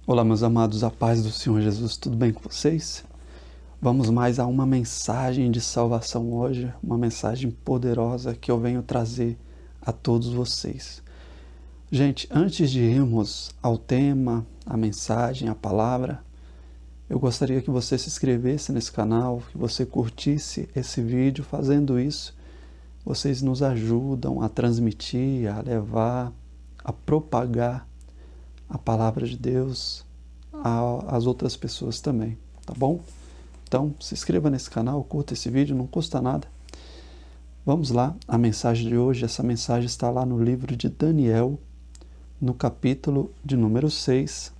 Olá, meus amados, a paz do Senhor Jesus, tudo bem com vocês? Vamos mais a uma mensagem de salvação hoje, uma mensagem poderosa que eu venho trazer a todos vocês. Gente, antes de irmos ao tema, a mensagem, a palavra, eu gostaria que você se inscrevesse nesse canal, que você curtisse esse vídeo. Fazendo isso, vocês nos ajudam a transmitir, a levar, a propagar a palavra de Deus às outras pessoas também, tá bom? Então, se inscreva nesse canal, curta esse vídeo, não custa nada. Vamos lá, a mensagem de hoje, essa mensagem está lá no livro de Daniel, no capítulo de número 6,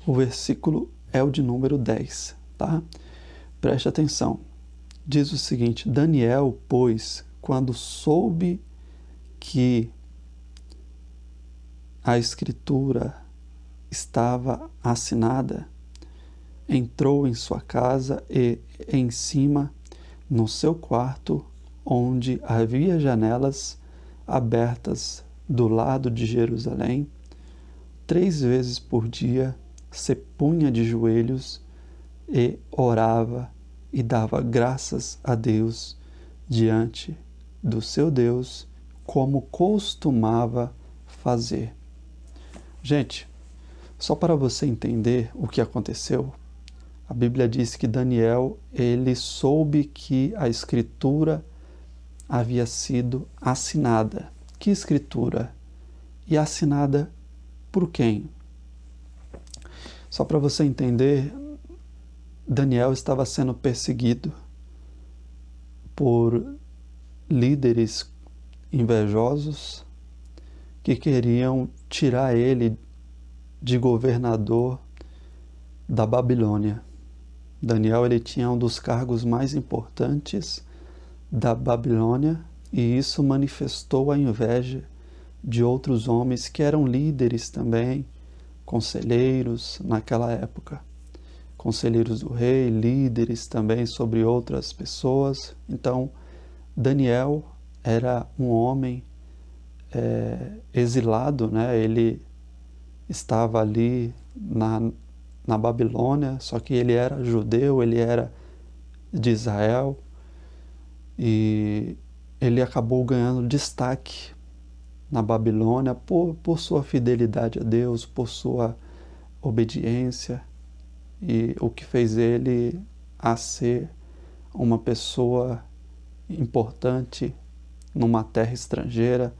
o versículo é o de número 10, tá? Preste atenção, diz o seguinte: Daniel, pois, quando soube que a escritura estava assinada, entrou em sua casa e, em cima, no seu quarto, onde havia janelas abertas do lado de Jerusalém, 3 vezes por dia se punha de joelhos e orava e dava graças a Deus diante do seu Deus, como costumava fazer. Gente, só para você entender o que aconteceu, a Bíblia diz que Daniel, ele soube que a escritura havia sido assinada. Que escritura? E assinada por quem? Só para você entender, Daniel estava sendo perseguido por líderes invejosos que queriam tirar ele de governador da Babilônia. Daniel, ele tinha um dos cargos mais importantes da Babilônia, e isso manifestou a inveja de outros homens que eram líderes também, conselheiros naquela época. Conselheiros do rei, líderes também sobre outras pessoas. Então, Daniel era um homem exilado, né? Ele estava ali na Babilônia, só que ele era judeu, ele era de Israel, e ele acabou ganhando destaque na Babilônia por sua fidelidade a Deus, por sua obediência, e o que fez ele a ser uma pessoa importante numa terra estrangeira,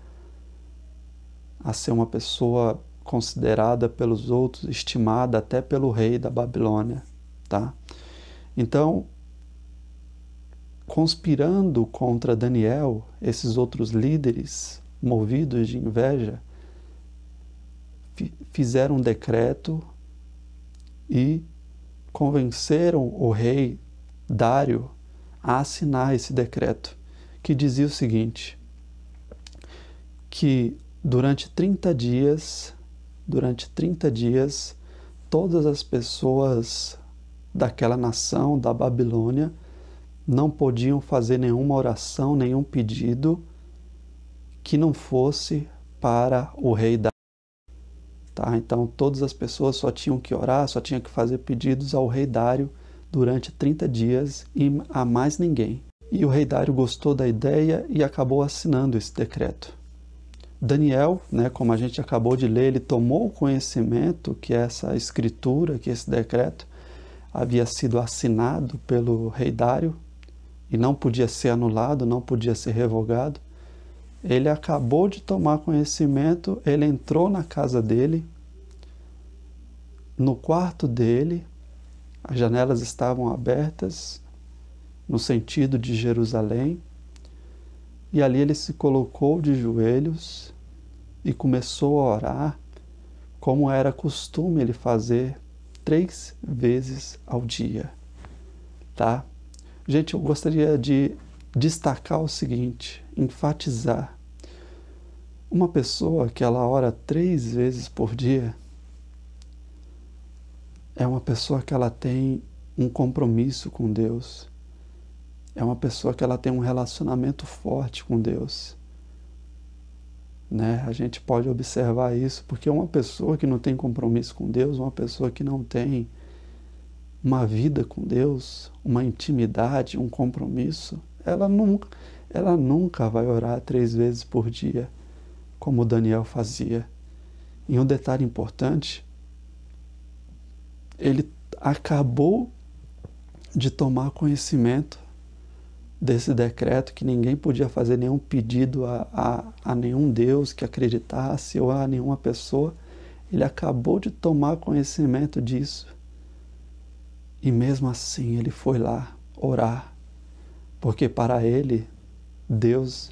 a ser uma pessoa considerada pelos outros, estimada até pelo rei da Babilônia, tá? Então, conspirando contra Daniel, esses outros líderes, movidos de inveja, fizeram um decreto e convenceram o rei Dário a assinar esse decreto, que dizia o seguinte, que durante 30 dias, todas as pessoas daquela nação, da Babilônia, não podiam fazer nenhuma oração, nenhum pedido que não fosse para o rei Dário. Tá? Então, todas as pessoas só tinham que orar, só tinham que fazer pedidos ao rei Dário durante 30 dias e a mais ninguém. E o rei Dário gostou da ideia e acabou assinando esse decreto. Daniel, né, como a gente acabou de ler, ele tomou conhecimento que essa escritura, que esse decreto havia sido assinado pelo rei Dário e não podia ser anulado, não podia ser revogado. Ele acabou de tomar conhecimento, ele entrou na casa dele, no quarto dele, as janelas estavam abertas no sentido de Jerusalém, e ali ele se colocou de joelhos e começou a orar, como era costume ele fazer 3 vezes ao dia, tá? Gente, eu gostaria de destacar o seguinte, enfatizar. Uma pessoa que ela ora 3 vezes por dia é uma pessoa que ela tem um compromisso com Deus. É uma pessoa que ela tem um relacionamento forte com Deus. né? A gente pode observar isso, porque uma pessoa que não tem compromisso com Deus, uma pessoa que não tem uma vida com Deus, uma intimidade, um compromisso, ela nunca vai orar 3 vezes por dia, como Daniel fazia. E um detalhe importante, ele acabou de tomar conhecimento desse decreto que ninguém podia fazer nenhum pedido a nenhum Deus que acreditasse ou a nenhuma pessoa. Ele acabou de tomar conhecimento disso. E mesmo assim ele foi lá orar, porque para ele, Deus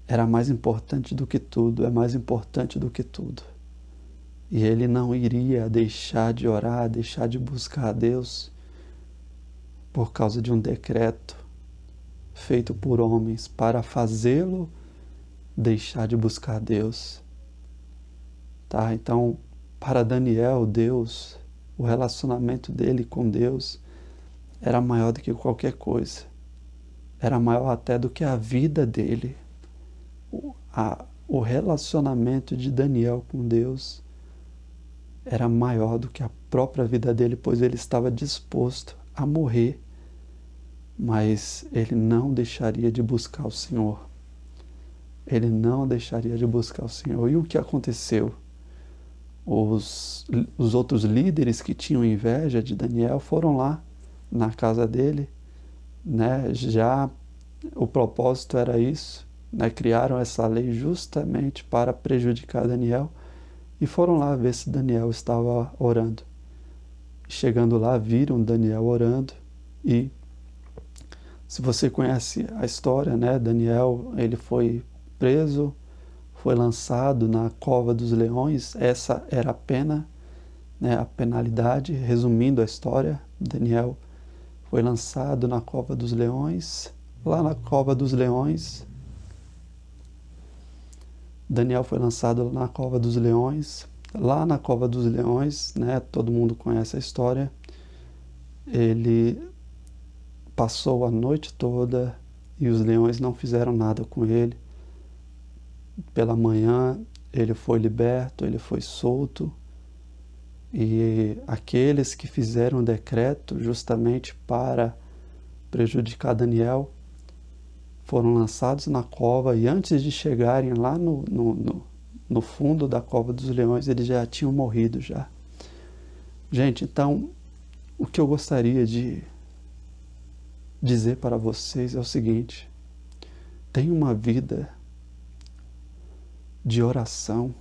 era mais importante do que tudo, é mais importante do que tudo. E ele não iria deixar de orar, deixar de buscar a Deus por causa de um decreto feito por homens para fazê-lo deixar de buscar a Deus. Tá? Então, para Daniel, Deus, o relacionamento dele com Deus era maior do que qualquer coisa. Era maior até do que a vida dele. O relacionamento de Daniel com Deus era maior do que a própria vida dele, pois ele estava disposto a morrer, mas ele não deixaria de buscar o Senhor. Ele não deixaria de buscar o Senhor. E o que aconteceu? Os outros líderes que tinham inveja de Daniel foram lá na casa dele, né? Já o propósito era isso, né? Criaram essa lei justamente para prejudicar Daniel e foram lá ver se Daniel estava orando. Chegando lá, viram Daniel orando e, se você conhece a história, né? Daniel, ele foi preso, foi lançado na cova dos leões. Essa era a pena, né? A penalidade. Resumindo a história, Daniel foi lançado na cova dos leões. Lá na cova dos leões, Daniel foi lançado na cova dos leões. Lá na cova dos leões, né? Todo mundo conhece a história. Ele passou a noite toda e os leões não fizeram nada com ele. Pela manhã ele foi liberto, ele foi solto, e aqueles que fizeram o decreto justamente para prejudicar Daniel foram lançados na cova, e antes de chegarem lá no fundo da cova dos leões, eles já tinham morrido já. Gente, então, o que eu gostaria de dizer para vocês é o seguinte: tenha uma vida de oração,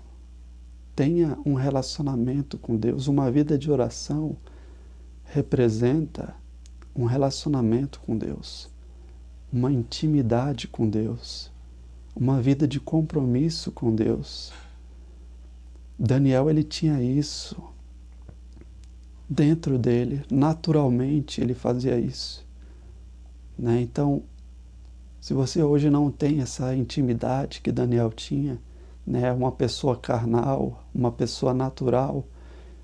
tenha um relacionamento com Deus. Uma vida de oração representa um relacionamento com Deus, uma intimidade com Deus, uma vida de compromisso com Deus. Daniel, ele tinha isso dentro dele, naturalmente ele fazia isso, né? Então, se você hoje não tem essa intimidade que Daniel tinha, né, uma pessoa carnal, uma pessoa natural,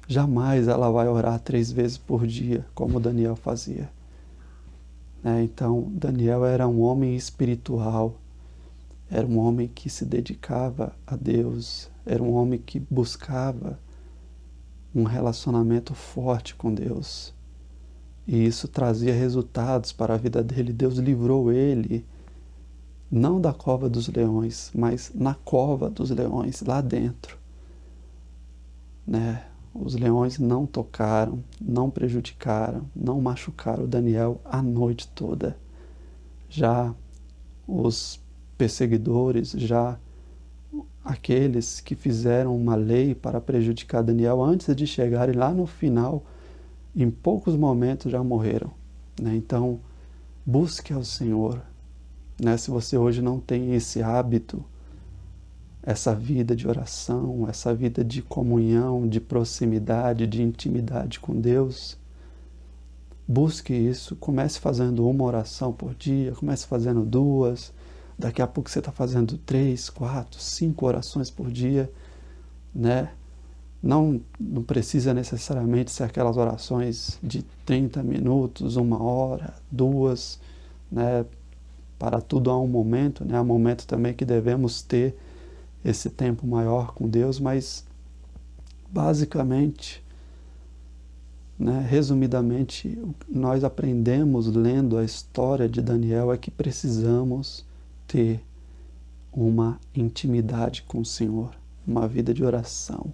jamais ela vai orar 3 vezes por dia, como Daniel fazia. Né? Então, Daniel era um homem espiritual, era um homem que se dedicava a Deus, era um homem que buscava um relacionamento forte com Deus. E isso trazia resultados para a vida dele. Deus livrou ele, não da cova dos leões, mas na cova dos leões, lá dentro. Né? Os leões não tocaram, não prejudicaram, não machucaram Daniel a noite toda. Já os perseguidores, já aqueles que fizeram uma lei para prejudicar Daniel, antes de chegarem lá no final, em poucos momentos já morreram. Né? Então, busque ao Senhor. Né? Se você hoje não tem esse hábito, essa vida de oração, essa vida de comunhão, de proximidade, de intimidade com Deus, busque isso. Comece fazendo uma oração por dia, comece fazendo 2, daqui a pouco você está fazendo 3, 4, 5 orações por dia, né? Não precisa necessariamente ser aquelas orações de 30 minutos, 1 hora, 2, né? Para tudo há um momento, né? Há um momento também que devemos ter esse tempo maior com Deus, mas basicamente, né, resumidamente, o que nós aprendemos lendo a história de Daniel é que precisamos ter uma intimidade com o Senhor, uma vida de oração,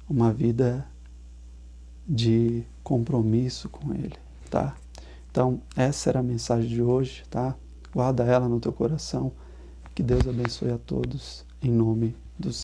uma vida de compromisso com Ele, tá? Então, essa era a mensagem de hoje, tá? Guarda ela no teu coração. Que Deus abençoe a todos, em nome do Senhor.